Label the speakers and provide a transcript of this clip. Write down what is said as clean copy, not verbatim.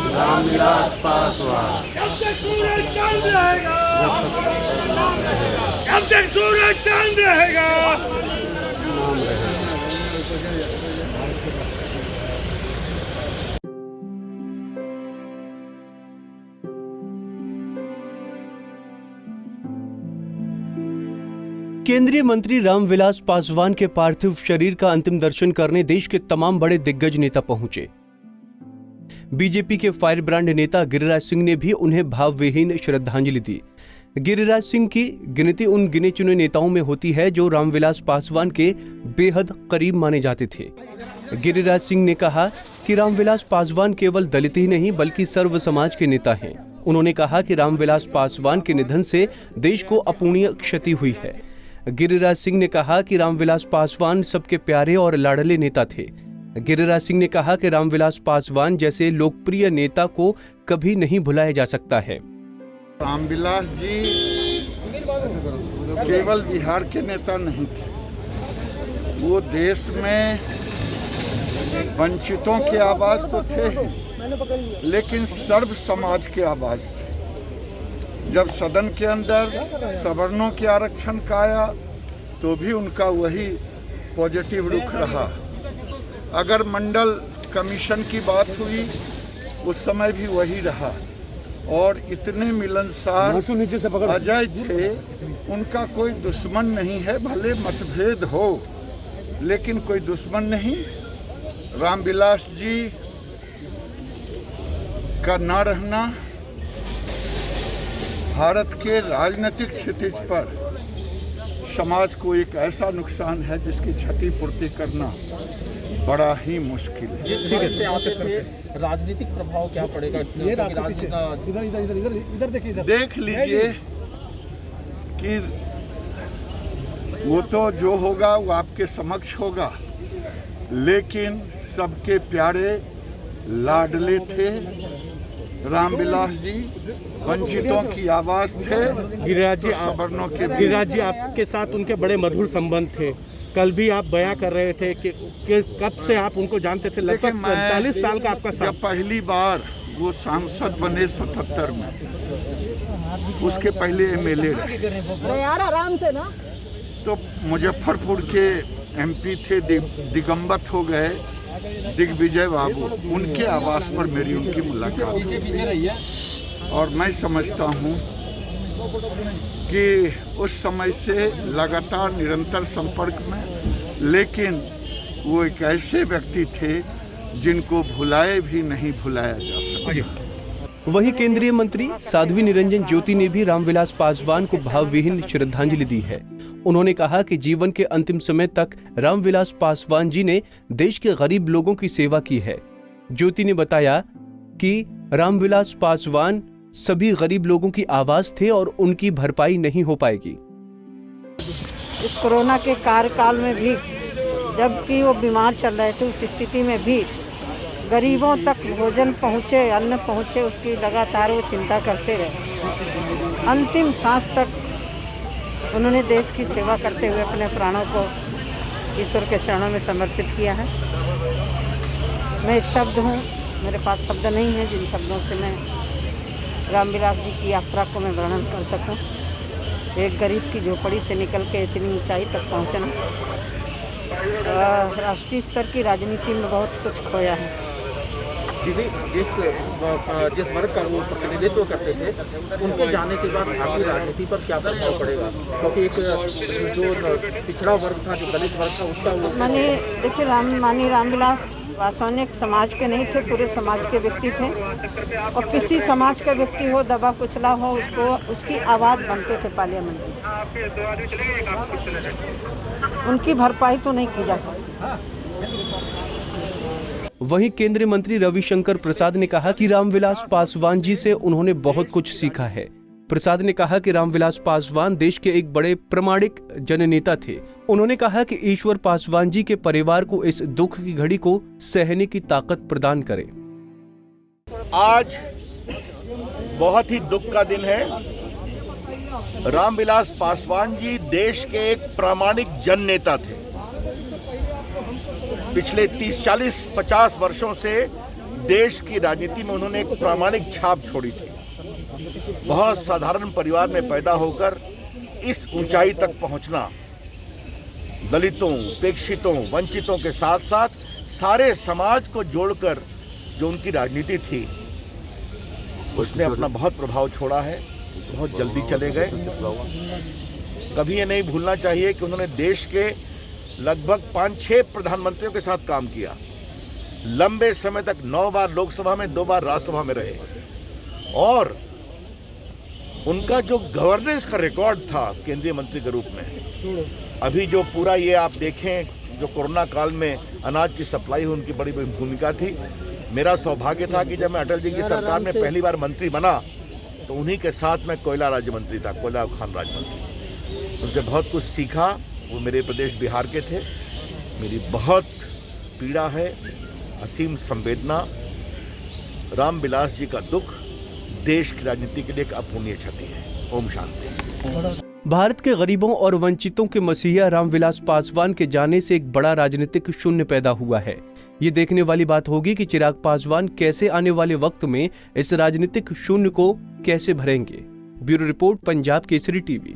Speaker 1: रामविलास पासवान
Speaker 2: जब तक सूरज चांद रहेगा, जब तक सूरज चांद रहेगा।
Speaker 1: नाम रहेगा।
Speaker 3: केंद्रीय मंत्री रामविलास पासवान के पार्थिव शरीर का अंतिम दर्शन करने देश के तमाम बड़े दिग्गज नेता पहुंचे। बीजेपी के फायर ब्रांड नेता गिरिराज सिंह ने भी उन्हें भावविहीन श्रद्धांजलि दी। गिरिराज सिंह की गिनती उन गिने चुने नेताओं में होती है जो रामविलास पासवान के बेहद करीब माने जाते थे। गिरिराज सिंह ने कहा कि रामविलास पासवान केवल दलित ही नहीं बल्कि सर्व समाज के नेता हैं। उन्होंने कहा कि रामविलास पासवान के निधन से देश को अपूरणीय क्षति हुई है। गिरिराज सिंह ने कहा कि रामविलास पासवान सबके प्यारे और लाडले नेता थे। गिरिराज सिंह ने कहा कि रामविलास पासवान जैसे लोकप्रिय नेता को कभी नहीं भुलाया जा सकता है।
Speaker 4: रामविलास जी केवल बिहार के नेता नहीं थे, वो देश में वंचितों की आवाज तो थे लेकिन सर्व समाज की आवाज थे। जब सदन के अंदर सवर्णों के आरक्षण का आया तो भी उनका वही पॉजिटिव रुख रहा। अगर मंडल कमीशन की बात हुई उस समय भी वही रहा और इतने मिलनसार अजय थे। उनका कोई दुश्मन नहीं है, भले मतभेद हो लेकिन कोई दुश्मन नहीं। रामविलास जी का न रहना भारत के राजनीतिक क्षितिज पर समाज को एक ऐसा नुकसान है जिसकी क्षतिपूर्ति करना बड़ा ही मुश्किल है।
Speaker 5: जिस तरह से आते थे राजनीतिक प्रभाव क्या पड़ेगा?
Speaker 4: देख लीजिए कि वो तो जो होगा वो आपके समक्ष होगा, लेकिन सबके प्यारे लाडले थे रामविलास जी, वंचितों की आवाज थे।
Speaker 6: गिरिराज जी,
Speaker 4: सवर्णों के
Speaker 6: गिरिराज जी आपके साथ उनके बड़े मधुर संबंध थे। कल भी आप बयां कर रहे थे कि कब से आप उनको जानते थे? लगभग 45 साल का आपका साथ।
Speaker 4: जब पहली बार वो सांसद बने 77 में, उसके पहले एमएलए रहे।
Speaker 7: आराम से ना।
Speaker 4: तो मुजफ्फरपुर के एमपी थे, दिगंबत हो गए दिग्विजय बाबू, उनके आवास पर मेरी उनकी मुलाकात हुई और मैं समझता हूँ कि उस समय से लगातार निरंतर संपर्क में, लेकिन वो एक ऐसे व्यक्ति थे जिनको भुलाए भी नहीं भुलाया जा सकता।
Speaker 3: वहीं केंद्रीय मंत्री साध्वी निरंजन ज्योति ने भी रामविलास पासवान को भावविहीन श्रद्धांजलि दी है। उन्होंने कहा कि जीवन के अंतिम समय तक रामविलास पासवान जी ने देश के गरीब लोगों की सेवा की है। ज्योति ने बताया कि रामविलास पासवान सभी गरीब लोगों की आवाज थे और उनकी भरपाई नहीं हो पाएगी।
Speaker 7: इस कोरोना के कार्यकाल में भी जबकि वो बीमार चल रहे थे, उस स्थिति में भी गरीबों तक भोजन पहुँचे, अन्न पहुँचे, उसकी लगातार वो चिंता करते रहे। अंतिम सांस तक उन्होंने देश की सेवा करते हुए अपने प्राणों को ईश्वर के चरणों में समर्पित किया है। मैं स्तब्ध हूँ, मेरे पास शब्द नहीं है जिन शब्दों से मैं रामविलास जी की यात्रा को मैं वर्णन कर सकूं। एक गरीब की झोपड़ी से निकल के इतनी ऊंचाई तक पहुंचना, राष्ट्रीय स्तर की राजनीति में बहुत कुछ खोया है।
Speaker 5: जिस वर्ग का वो प्रतिनिधित्व करते थे, उनके जाने के बाद भारतीय राजनीति पर क्या प्रभाव पड़ेगा? क्योंकि एक जो पिछड़ा वर्ग था, जो दलित वर्ग था, उसका वो
Speaker 7: देखिए रामविलास पासवान एक समाज के नहीं थे, पूरे समाज के व्यक्ति थे और किसी समाज का व्यक्ति हो, दबा कुचला हो, उसकी आवाज़ बनते थे पार्लियामेंट में। उनकी भरपाई तो नहीं की जा सकती।
Speaker 3: वहीं केंद्रीय मंत्री रविशंकर प्रसाद ने कहा कि रामविलास पासवान जी से उन्होंने बहुत कुछ सीखा है। प्रसाद ने कहा कि रामविलास पासवान देश के एक बड़े प्रामाणिक जननेता थे। उन्होंने कहा कि ईश्वर पासवान जी के परिवार को इस दुख की घड़ी को सहने की ताकत प्रदान करे।
Speaker 8: आज बहुत ही दुख का दिन है। रामविलास पासवान जी देश के एक प्रामाणिक जननेता थे। पिछले 30, 40, 50 वर्षों से देश की राजनीति में उन्होंने एक प्रामाणिक छाप छोड़ी थी। बहुत साधारण परिवार में पैदा होकर इस ऊंचाई तक पहुंचना, दलितों, उपेक्षितों, वंचितों के साथ साथ सारे समाज को जोड़कर जो उनकी राजनीति थी, उसने अपना बहुत प्रभाव छोड़ा है। बहुत जल्दी चले गए। कभी ये नहीं भूलना चाहिए कि उन्होंने देश के लगभग 5-6 प्रधानमंत्रियों के साथ काम किया। लंबे समय तक 9 बार लोकसभा में, 2 बार राज्यसभा में रहे और उनका जो गवर्नेंस का रिकॉर्ड था केंद्रीय मंत्री के रूप में, अभी जो पूरा ये आप देखें, जो कोरोना काल में अनाज की सप्लाई हुई, उनकी बड़ी भूमिका थी। मेरा सौभाग्य था कि जब मैं अटल जी की सरकार में पहली बार मंत्री बना तो उन्हीं के साथ मैं कोयला राज्य मंत्री था, कोयला खान राज्य मंत्री। उनसे बहुत कुछ सीखा। वो मेरे प्रदेश बिहार के थे। मेरी बहुत पीड़ा है, असीम संवेदना। रामविलास जी का दुख देश की राजनीति के लिए एक अपूर्णीय क्षति है। ओम शांति।
Speaker 3: भारत के गरीबों और वंचितों के मसीहा रामविलास पासवान के जाने से एक बड़ा राजनीतिक शून्य पैदा हुआ है। ये देखने वाली बात होगी कि चिराग पासवान कैसे आने वाले वक्त में इस राजनीतिक शून्य को कैसे भरेंगे। Bureau report, Punjab Kesari TV.